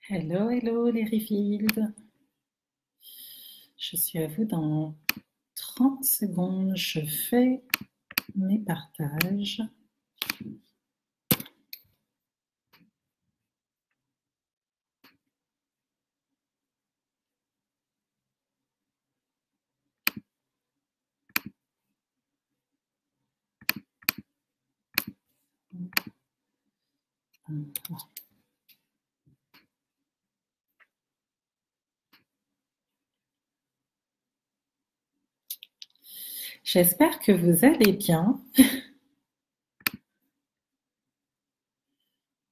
Hello, hello les Refields. Je suis à vous dans 30 secondes. Je fais mes partages. J'espère que vous allez bien.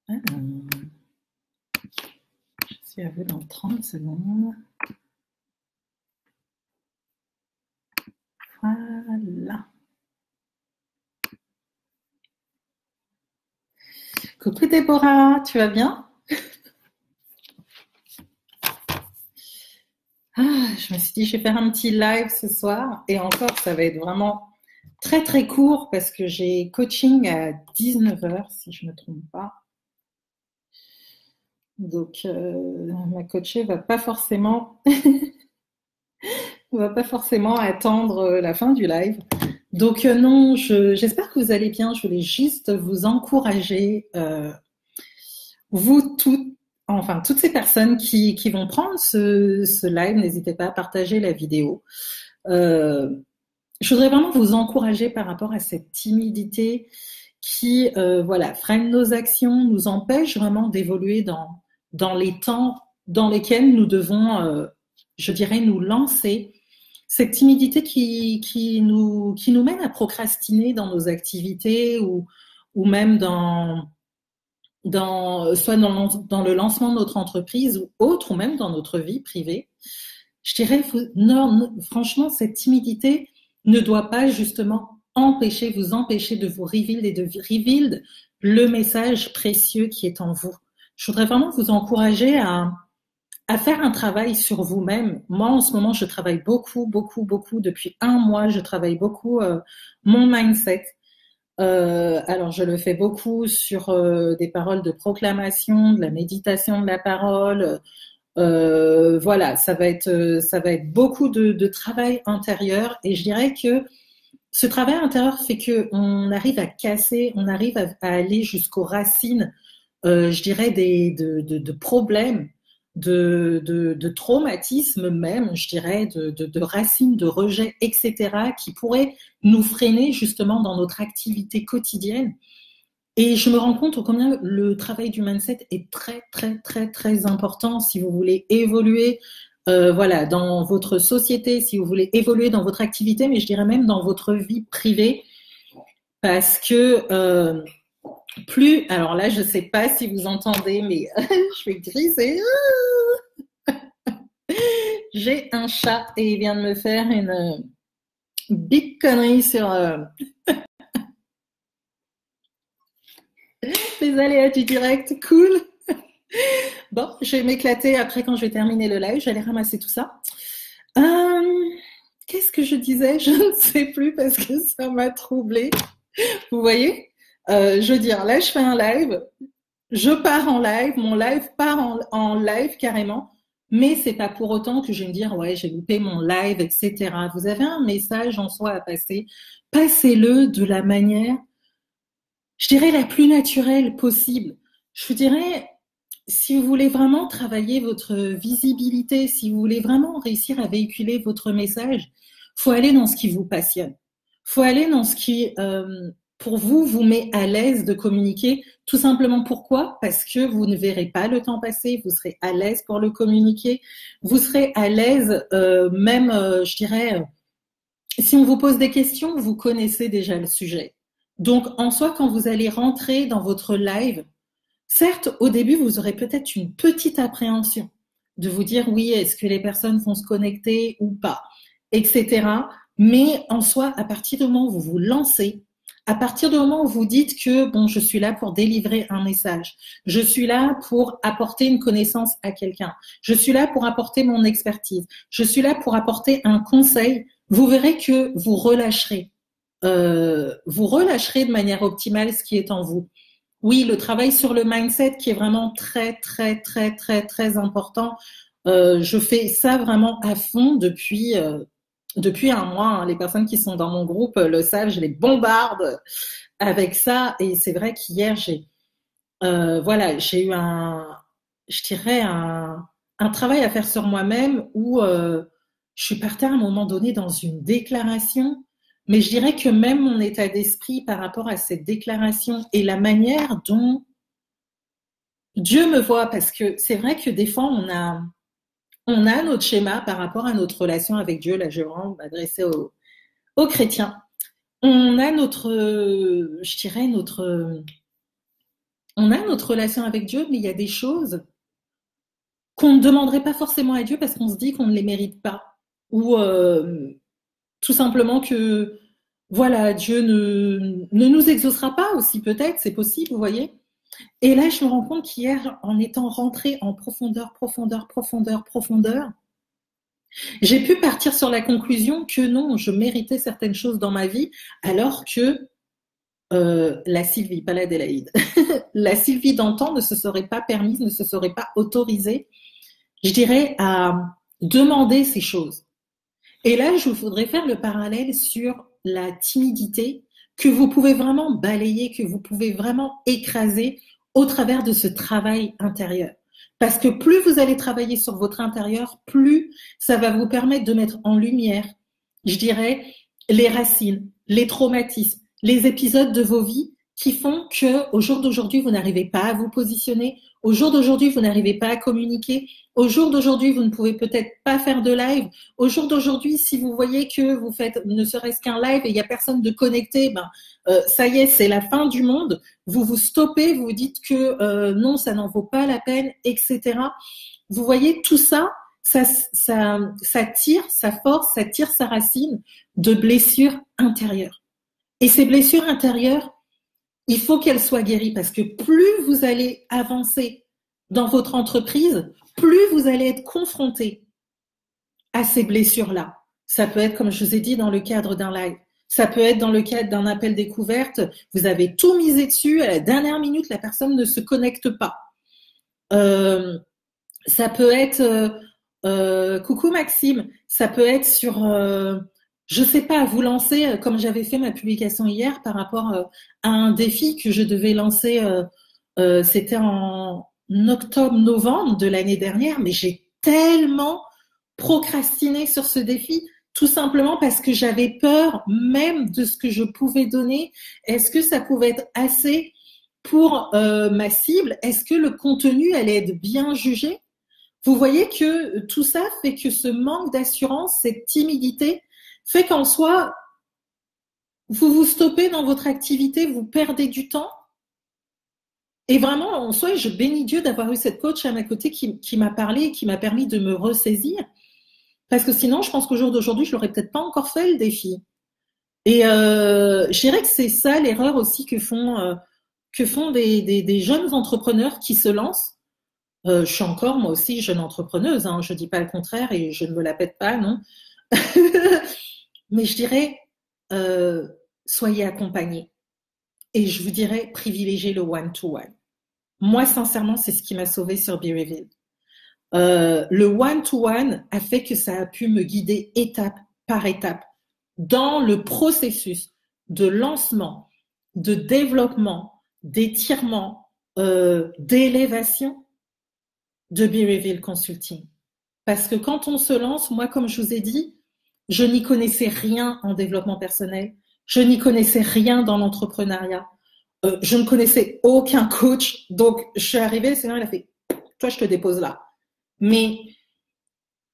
Je suis à vous dans 30 secondes. Voilà. Coucou Déborah, tu vas bien? Je me suis dit, je vais faire un petit live ce soir. Et encore, ça va être vraiment très très court parce que j'ai coaching à 19h, si je ne me trompe pas. Donc, ma coachée va pas forcément attendre la fin du live. Donc non, j'espère que vous allez bien. Je voulais juste vous encourager, vous toutes, enfin toutes ces personnes qui vont prendre ce live. N'hésitez pas à partager la vidéo. Je voudrais vraiment vous encourager par rapport à cette timidité qui, voilà, freine nos actions, nous empêche vraiment d'évoluer dans les temps dans lesquels nous devons, je dirais, nous lancer. Cette timidité qui nous mène à procrastiner dans nos activités ou même soit dans le lancement de notre entreprise ou autre, ou même dans notre vie privée. Je dirais, non, franchement, cette timidité ne doit pas justement vous empêcher de vous reveal et de reveal le message précieux qui est en vous. Je voudrais vraiment vous encourager à faire un travail sur vous-même. Moi, en ce moment, je travaille beaucoup, beaucoup, beaucoup. Depuis un mois, je travaille beaucoup mon mindset. Alors, je le fais beaucoup sur des paroles de proclamation, de la méditation de la parole. Voilà, ça va être beaucoup de travail intérieur. Et je dirais que ce travail intérieur fait que on arrive à casser, on arrive à aller jusqu'aux racines, je dirais, de problèmes, de traumatismes même, je dirais, de racines, de rejet, etc., qui pourraient nous freiner justement dans notre activité quotidienne. Et je me rends compte combien le travail du mindset est très, très, très, très important si vous voulez évoluer, voilà, dans votre société, si vous voulez évoluer dans votre activité, mais je dirais même dans votre vie privée, parce que plus, alors là, je ne sais pas si vous entendez, mais je vais griser. J'ai un chat et il vient de me faire une big connerie sur les aléas du direct. Cool. Bon, je vais m'éclater après quand je vais terminer le live. J'allais ramasser tout ça. Qu'est-ce que je disais? Je ne sais plus parce que ça m'a troublée. Vous voyez? Je veux dire, là, je fais un live. Je pars en live. Mon live part en live carrément. Mais c'est pas pour autant que je vais me dire, ouais, j'ai loupé mon live, etc. Vous avez un message en soi à passer. Passez-le de la manière, je dirais, la plus naturelle possible. Je vous dirais, si vous voulez vraiment travailler votre visibilité, si vous voulez vraiment réussir à véhiculer votre message, faut aller dans ce qui vous passionne. Faut aller dans ce qui, pour vous, vous met à l'aise de communiquer. Tout simplement pourquoi? Parce que vous ne verrez pas le temps passer, vous serez à l'aise pour le communiquer, vous serez à l'aise, même, je dirais, si on vous pose des questions, vous connaissez déjà le sujet. Donc, en soi, quand vous allez rentrer dans votre live, certes, au début, vous aurez peut-être une petite appréhension de vous dire oui, est-ce que les personnes vont se connecter ou pas, etc. Mais en soi, à partir du moment où vous vous lancez, à partir du moment où vous dites que bon, je suis là pour délivrer un message, je suis là pour apporter une connaissance à quelqu'un, je suis là pour apporter mon expertise, je suis là pour apporter un conseil, vous verrez que vous relâcherez de manière optimale ce qui est en vous. Oui, le travail sur le mindset qui est vraiment très, très, très, très, très important. Je fais ça vraiment à fond depuis un mois. Hein. Les personnes qui sont dans mon groupe le savent, je les bombarde avec ça. Et c'est vrai qu'hier, voilà, j'ai eu je dirais un travail à faire sur moi-même où je suis partie à un moment donné dans une déclaration, mais je dirais que même mon état d'esprit par rapport à cette déclaration et la manière dont Dieu me voit, parce que c'est vrai que des fois on a notre schéma par rapport à notre relation avec Dieu. Là, je vais vraiment m'adresser aux chrétiens. On a je dirais on a notre relation avec Dieu, mais il y a des choses qu'on ne demanderait pas forcément à Dieu parce qu'on se dit qu'on ne les mérite pas. Ou tout simplement que, voilà, Dieu ne nous exaucera pas aussi, peut-être, c'est possible, vous voyez. Et là, je me rends compte qu'hier, en étant rentrée en profondeur, profondeur, profondeur, profondeur, j'ai pu partir sur la conclusion que non, je méritais certaines choses dans ma vie, alors que la Sylvie, pas l'Adélaïde, la Sylvie d'antan ne se serait pas permise, ne se serait pas autorisée, je dirais, à demander ces choses. Et là, je voudrais faire le parallèle sur la timidité que vous pouvez vraiment balayer, que vous pouvez vraiment écraser au travers de ce travail intérieur. Parce que plus vous allez travailler sur votre intérieur, plus ça va vous permettre de mettre en lumière, je dirais, les racines, les traumatismes, les épisodes de vos vies qui font que au jour d'aujourd'hui, vous n'arrivez pas à vous positionner, au jour d'aujourd'hui, vous n'arrivez pas à communiquer, au jour d'aujourd'hui, vous ne pouvez peut-être pas faire de live. Au jour d'aujourd'hui, si vous voyez que vous faites ne serait-ce qu'un live et il n'y a personne de connecté, ben, ça y est, c'est la fin du monde. Vous vous stoppez, vous vous dites que non, ça n'en vaut pas la peine, etc. Vous voyez, tout ça, ça tire sa force, ça tire sa racine de blessures intérieures. Et ces blessures intérieures, il faut qu'elles soient guéries parce que plus vous allez avancer dans votre entreprise, plus vous allez être confronté à ces blessures-là. Ça peut être, comme je vous ai dit, dans le cadre d'un live. Ça peut être dans le cadre d'un appel découverte. Vous avez tout misé dessus. À la dernière minute, la personne ne se connecte pas. Ça peut être, coucou Maxime, ça peut être sur, je sais pas, vous lancer, comme j'avais fait ma publication hier par rapport à un défi que je devais lancer, c'était en octobre-novembre de l'année dernière, mais j'ai tellement procrastiné sur ce défi, tout simplement parce que j'avais peur même de ce que je pouvais donner. Est-ce que ça pouvait être assez pour ma cible? Est-ce que le contenu allait être bien jugé? Vous voyez que tout ça fait que ce manque d'assurance, cette timidité, fait qu'en soi, vous vous stoppez dans votre activité, vous perdez du temps. Et vraiment, en soi, je bénis Dieu d'avoir eu cette coach à ma côté qui m'a parlé et qui m'a permis de me ressaisir. Parce que sinon, je pense qu'au jour d'aujourd'hui, je l'aurais peut-être pas encore fait le défi. Et je dirais que c'est ça l'erreur aussi que font des jeunes entrepreneurs qui se lancent. Je suis encore moi aussi jeune entrepreneuse, hein, je dis pas le contraire et je ne me la pète pas, non. Mais je dirais, euh, soyez accompagnés. Et je vous dirais, privilégiez le one-to-one. Moi, sincèrement, c'est ce qui m'a sauvée sur Be Revealed. Le one-to-one a fait que ça a pu me guider étape par étape dans le processus de lancement, de développement, d'étirement, d'élévation de Be Revealed Consulting. Parce que quand on se lance, moi, comme je vous ai dit, je n'y connaissais rien en développement personnel, je n'y connaissais rien dans l'entrepreneuriat, je ne connaissais aucun coach. Donc, je suis arrivée, le Seigneur, il a fait, toi, je te dépose là. Mais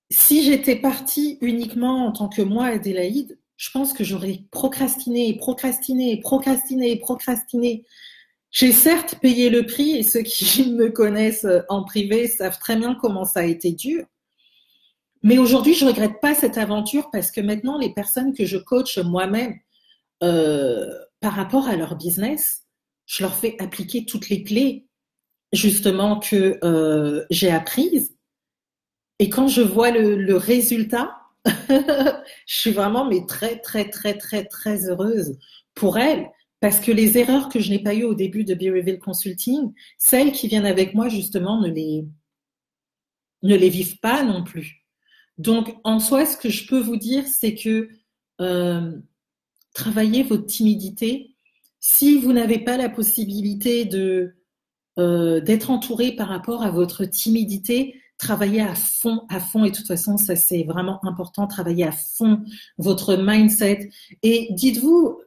si j'étais partie uniquement en tant que moi, Adélaïde, je pense que j'aurais procrastiné, procrastiné, procrastiné, procrastiné. J'ai certes payé le prix et ceux qui me connaissent en privé savent très bien comment ça a été dur. Mais aujourd'hui, je regrette pas cette aventure parce que maintenant, les personnes que je coach moi-même par rapport à leur business, je leur fais appliquer toutes les clés justement que j'ai apprises. Et quand je vois le résultat, je suis vraiment mais très très très très très heureuse pour elles Parce que les erreurs que je n'ai pas eues au début de Be Reveal Consulting, celles qui viennent avec moi, justement, ne les vivent pas non plus. Donc, en soi, ce que je peux vous dire, c'est que euh, travaillez votre timidité. Si vous n'avez pas la possibilité d'être entouré par rapport à votre timidité, travaillez à fond, et de toute façon, ça c'est vraiment important, travaillez à fond votre mindset. Et dites-vous,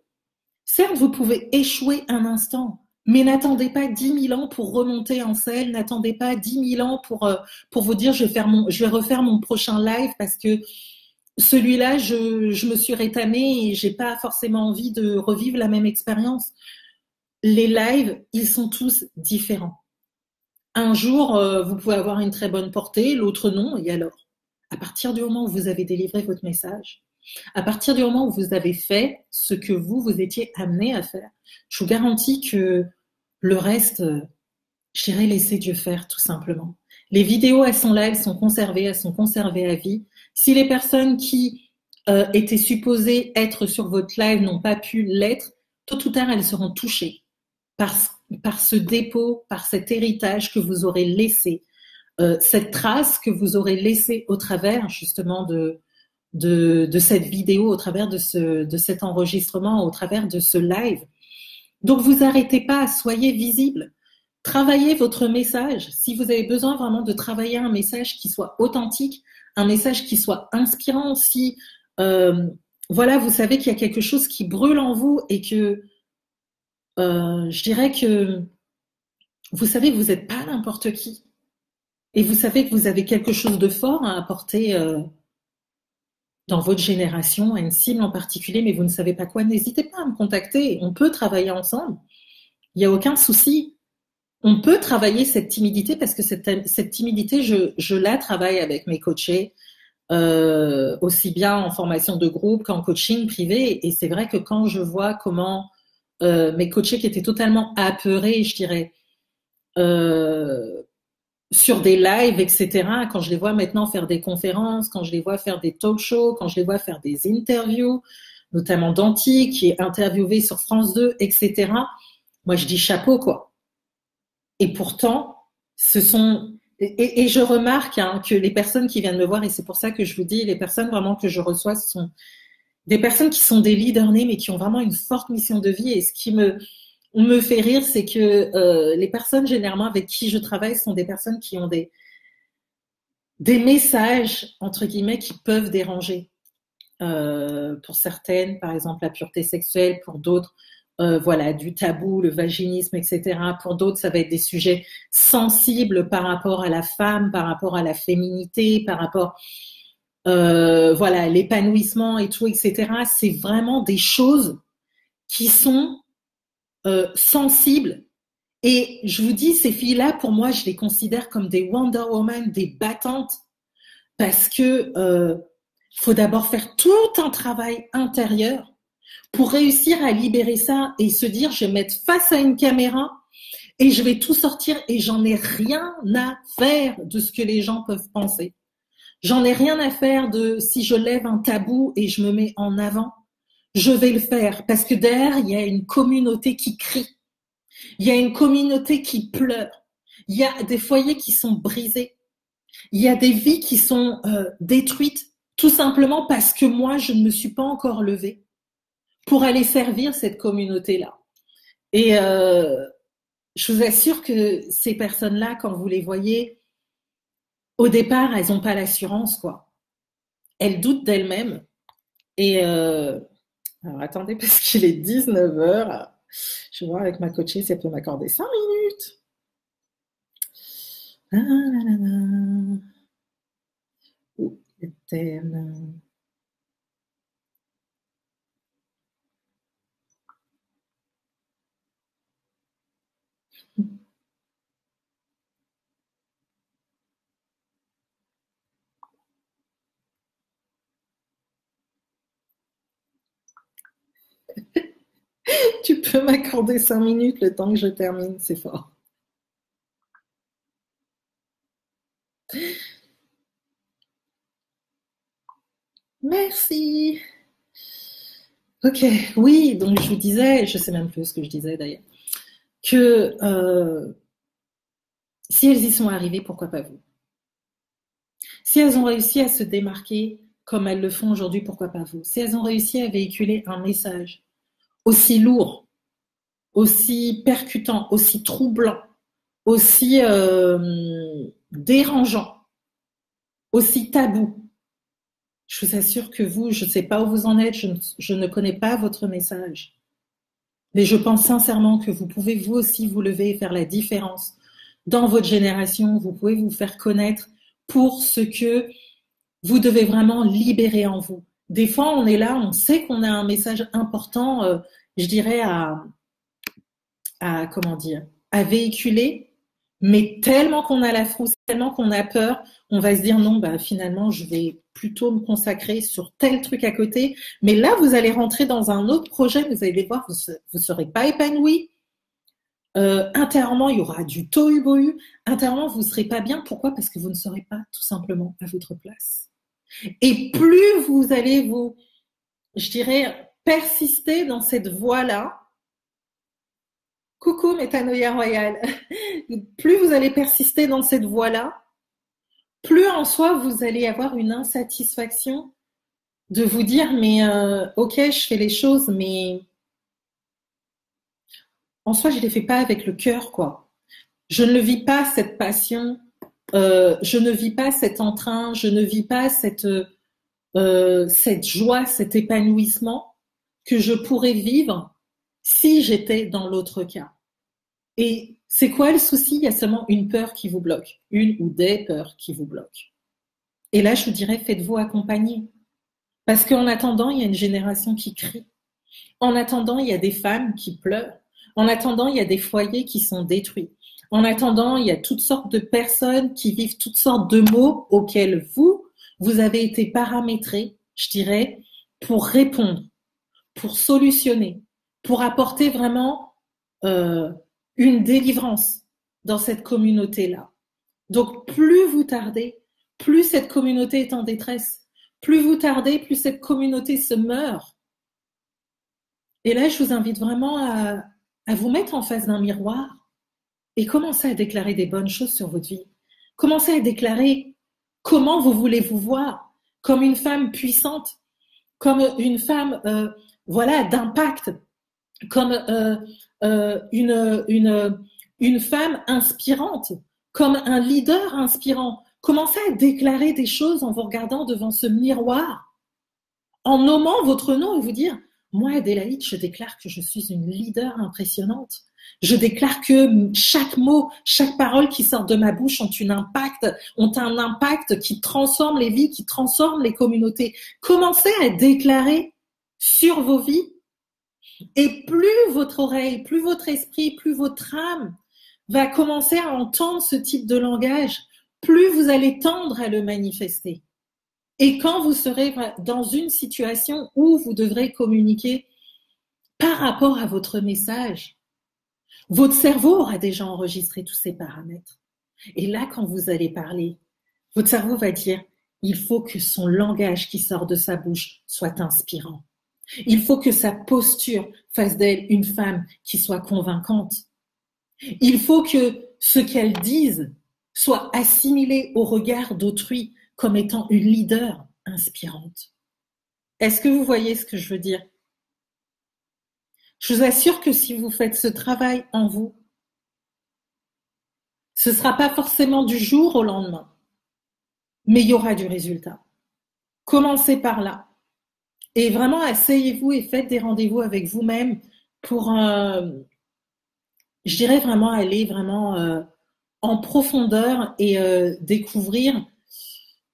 certes, vous pouvez échouer un instant, mais n'attendez pas 10 000 ans pour remonter en selle, n'attendez pas 10 000 ans pour vous dire je vais refaire mon prochain live parce que celui-là, je me suis rétamée et j'ai pas forcément envie de revivre la même expérience. Les lives, ils sont tous différents. Un jour, vous pouvez avoir une très bonne portée, l'autre non, et alors? À partir du moment où vous avez délivré votre message, à partir du moment où vous avez fait ce que vous étiez amené à faire, je vous garantis que le reste, je dirais laisser Dieu faire, tout simplement. Les vidéos, elles sont là, elles sont conservées à vie. Si les personnes qui étaient supposées être sur votre live n'ont pas pu l'être, tôt ou tard, elles seront touchées par, par ce dépôt, par cet héritage que vous aurez laissé, cette trace que vous aurez laissée au travers justement de cette vidéo, au travers de cet enregistrement, au travers de ce live. Donc vous arrêtez pas, soyez visible. Travaillez votre message. Si vous avez besoin vraiment de travailler un message qui soit authentique, un message qui soit inspirant, si voilà, vous savez qu'il y a quelque chose qui brûle en vous et que je dirais que vous savez que vous n'êtes pas n'importe qui et vous savez que vous avez quelque chose de fort à apporter dans votre génération, à une cible en particulier, mais vous ne savez pas quoi, n'hésitez pas à me contacter. On peut travailler ensemble. Il n'y a aucun souci. On peut travailler cette timidité parce que cette timidité, je la travaille avec mes coachés, aussi bien en formation de groupe qu'en coaching privé. Et c'est vrai que quand je vois comment mes coachés qui étaient totalement apeurés, je dirais, euh, sur des lives, etc., quand je les vois maintenant faire des conférences, quand je les vois faire des talk shows, quand je les vois faire des interviews, notamment Danti, qui est interviewé sur France 2, etc., moi je dis chapeau, quoi. Et pourtant, ce sont et je remarque que les personnes qui viennent me voir, et c'est pour ça que je vous dis, les personnes vraiment que je reçois, ce sont des personnes qui sont des leaders nés, mais qui ont vraiment une forte mission de vie. Et ce qui me fait rire, c'est que les personnes généralement avec qui je travaille sont des personnes qui ont des messages, entre guillemets, qui peuvent déranger. Pour certaines, par exemple, la pureté sexuelle, pour d'autres, voilà, du tabou, le vaginisme, etc. Pour d'autres, ça va être des sujets sensibles par rapport à la femme, par rapport à la féminité, par rapport, voilà, l'épanouissement et tout, etc. C'est vraiment des choses qui sont sensibles. Et je vous dis, ces filles-là, pour moi, je les considère comme des Wonder Woman, des battantes, parce que faut d'abord faire tout un travail intérieur pour réussir à libérer ça et se dire, je vais mettre face à une caméra et je vais tout sortir et j'en ai rien à faire de ce que les gens peuvent penser. J'en ai rien à faire de si je lève un tabou et je me mets en avant. Je vais le faire parce que derrière, il y a une communauté qui crie. Il y a une communauté qui pleure. Il y a des foyers qui sont brisés. Il y a des vies qui sont détruites tout simplement parce que moi, je ne me suis pas encore levée pour aller servir cette communauté-là. Et je vous assure que ces personnes-là, quand vous les voyez, au départ, elles n'ont pas l'assurance, quoi. Elles doutent d'elles-mêmes. Et alors attendez, parce qu'il est 19 heures. Je vais voir avec ma coachée si elle peut m'accorder 5 minutes. Ah là là là. Où est-elle? Tu peux m'accorder 5 minutes le temps que je termine, c'est fort. Merci. Ok, oui, donc je vous disais, je sais même plus ce que je disais d'ailleurs, que si elles y sont arrivées, pourquoi pas vous? Si elles ont réussi à se démarquer comme elles le font aujourd'hui, pourquoi pas vous? Si elles ont réussi à véhiculer un message aussi lourd, aussi percutant, aussi troublant, aussi dérangeant, aussi tabou, je vous assure que vous, je ne sais pas où vous en êtes, je ne connais pas votre message, mais je pense sincèrement que vous pouvez vous aussi vous lever et faire la différence dans votre génération. Vous pouvez vous faire connaître pour ce que vous devez vraiment libérer en vous. Des fois, on est là, on sait qu'on a un message important, je dirais, à comment dire, à véhiculer, mais tellement qu'on a la frousse, tellement qu'on a peur, on va se dire non, bah finalement, je vais plutôt me consacrer sur tel truc à côté. Mais là, vous allez rentrer dans un autre projet, vous allez voir, vous ne serez pas épanoui. Intérieurement, il y aura du tohu-bohu. Intérieurement, vous ne serez pas bien. Pourquoi? Parce que vous ne serez pas tout simplement à votre place. Et plus vous allez vous, je dirais, persister dans cette voie-là, coucou Métanoïa Royale, plus vous allez persister dans cette voie-là, plus en soi vous allez avoir une insatisfaction de vous dire mais ok, je fais les choses, mais en soi je les fais pas avec le cœur, quoi. Je ne vis pas cette passion, je ne vis pas cet entrain, je ne vis pas cette joie, cet épanouissement que je pourrais vivre si j'étais dans l'autre cas. Et c'est quoi le souci? Il y a seulement une peur qui vous bloque, une ou des peurs qui vous bloquent. Et là, je vous dirais, faites-vous accompagner. Parce qu'en attendant, il y a une génération qui crie. En attendant, il y a des femmes qui pleurent. En attendant, il y a des foyers qui sont détruits. En attendant, il y a toutes sortes de personnes qui vivent toutes sortes de maux auxquels vous avez été paramétrés, je dirais, pour répondre, pour solutionner, pour apporter vraiment une délivrance dans cette communauté-là. Donc, plus vous tardez, plus cette communauté est en détresse. Plus vous tardez, plus cette communauté se meurt. Et là, je vous invite vraiment à vous mettre en face d'un miroir et commencer à déclarer des bonnes choses sur votre vie. Commencez à déclarer comment vous voulez vous voir, comme une femme puissante, comme une femme voilà, d'impact, comme une femme inspirante, comme un leader inspirant. Commencez à déclarer des choses en vous regardant devant ce miroir, en nommant votre nom et vous dire, moi, Adélaïde, je déclare que je suis une leader impressionnante. Je déclare que chaque mot, chaque parole qui sort de ma bouche ont un impact qui transforme les vies, qui transforme les communautés. Commencez à déclarer sur vos vies. Et plus votre oreille, plus votre esprit, plus votre âme va commencer à entendre ce type de langage, plus vous allez tendre à le manifester. Et quand vous serez dans une situation où vous devrez communiquer par rapport à votre message, votre cerveau aura déjà enregistré tous ces paramètres. Et là, quand vous allez parler, votre cerveau va dire, il faut que son langage qui sort de sa bouche soit inspirant. Il faut que sa posture fasse d'elle une femme qui soit convaincante. Il faut que ce qu'elle dise soit assimilé au regard d'autrui comme étant une leader inspirante. Est-ce que vous voyez ce que je veux dire? Je vous assure que si vous faites ce travail en vous, ce ne sera pas forcément du jour au lendemain, mais il y aura du résultat. Commencez par là. Et vraiment, asseyez-vous et faites des rendez-vous avec vous-même pour, je dirais vraiment aller vraiment en profondeur et découvrir,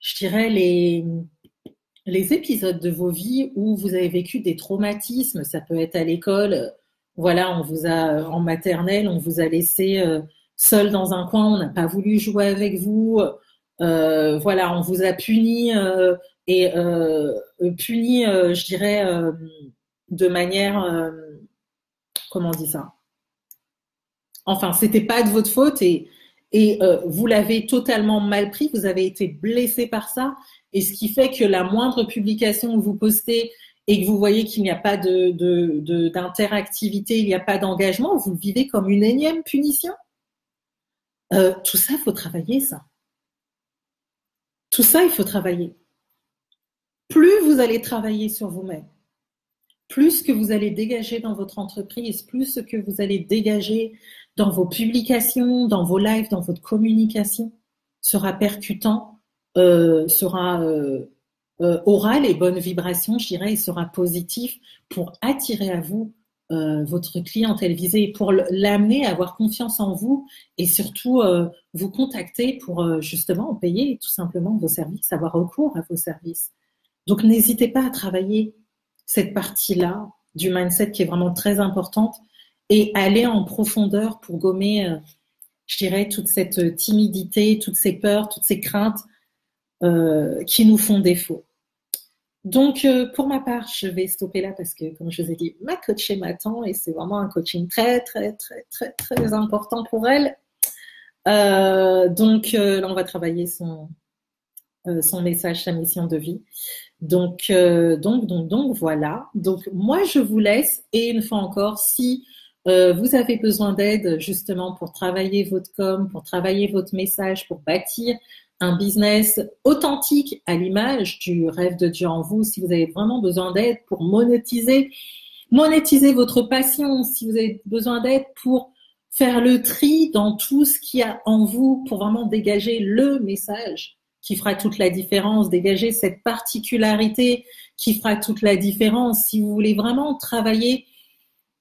je dirais, les épisodes de vos vies où vous avez vécu des traumatismes. Ça peut être à l'école, voilà, on vous a en maternelle, on vous a laissé seul dans un coin, on n'a pas voulu jouer avec vous, voilà, on vous a puni et puni, je dirais, de manière, comment on dit ça? Enfin, c'était pas de votre faute et vous l'avez totalement mal pris, vous avez été blessé par ça, et ce qui fait que la moindre publication que vous postez et que vous voyez qu'il n'y a pas d'interactivité, il n'y a pas d'engagement, vous le vivez comme une énième punition. Tout ça, il faut travailler ça. Tout ça, il faut travailler. Plus vous allez travailler sur vous-même, plus que vous allez dégager dans votre entreprise, plus que vous allez dégager dans vos publications, dans vos lives, dans votre communication, sera percutant, aura les bonnes vibrations, je dirais, et sera positif pour attirer à vous votre clientèle visée, pour l'amener à avoir confiance en vous et surtout vous contacter pour justement payer tout simplement vos services, avoir recours à vos services. Donc n'hésitez pas à travailler cette partie-là du mindset qui est vraiment très importante et aller en profondeur pour gommer, je dirais, toute cette timidité, toutes ces peurs, toutes ces craintes qui nous font défaut. Donc, pour ma part, je vais stopper là parce que, comme je vous ai dit, ma coachée m'attend et c'est vraiment un coaching très, très, très, très, très important pour elle. Donc, là, on va travailler son message, sa mission de vie. Donc, voilà. Donc, moi, je vous laisse. Et une fois encore, si vous avez besoin d'aide justement pour travailler votre com, pour travailler votre message, pour bâtir un business authentique à l'image du rêve de Dieu en vous, si vous avez vraiment besoin d'aide pour monétiser votre passion, si vous avez besoin d'aide pour faire le tri dans tout ce qu'il y a en vous, pour vraiment dégager le message qui fera toute la différence, dégager cette particularité qui fera toute la différence. Si vous voulez vraiment travailler,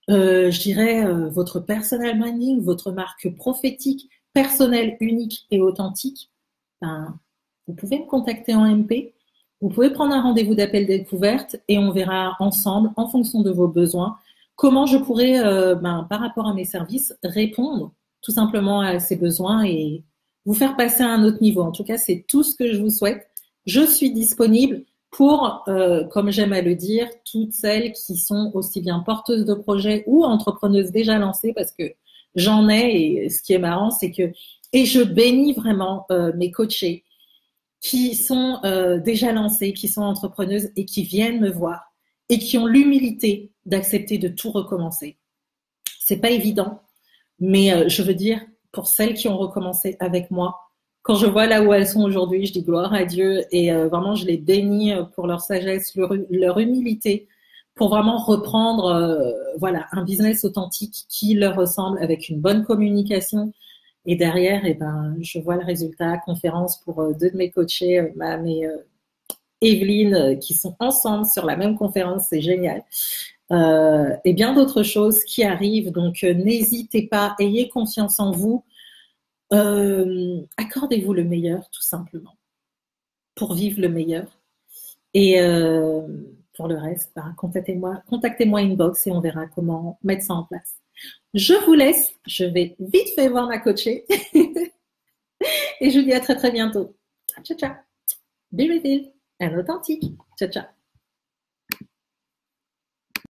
je dirais, votre personal branding, votre marque prophétique, personnelle, unique et authentique, ben, vous pouvez me contacter en MP, vous pouvez prendre un rendez-vous d'appel découverte et on verra ensemble, en fonction de vos besoins, comment je pourrais, par rapport à mes services, répondre tout simplement à ces besoins et vous faire passer à un autre niveau. En tout cas, c'est tout ce que je vous souhaite. Je suis disponible pour, comme j'aime à le dire, toutes celles qui sont aussi bien porteuses de projets ou entrepreneuses déjà lancées, parce que j'en ai, et ce qui est marrant, c'est que, et je bénis vraiment mes coachés qui sont déjà lancées, qui sont entrepreneuses et qui viennent me voir et qui ont l'humilité d'accepter de tout recommencer. C'est pas évident, mais je veux dire, pour celles qui ont recommencé avec moi, quand je vois là où elles sont aujourd'hui, je dis gloire à Dieu et vraiment je les bénis pour leur sagesse, leur humilité, pour vraiment reprendre voilà, un business authentique qui leur ressemble avec une bonne communication. Et derrière, je vois le résultat, conférence pour deux de mes coachés, Mam et Evelyne, qui sont ensemble sur la même conférence, c'est génial. Et bien d'autres choses qui arrivent, donc n'hésitez pas, ayez confiance en vous, accordez-vous le meilleur tout simplement, pour vivre le meilleur. Et pour le reste, contactez-moi inbox et on verra comment mettre ça en place. Je vous laisse, je vais vite fait voir ma coachée et je vous dis à très très bientôt. Ciao ciao. Be real and authentique. Ciao ciao.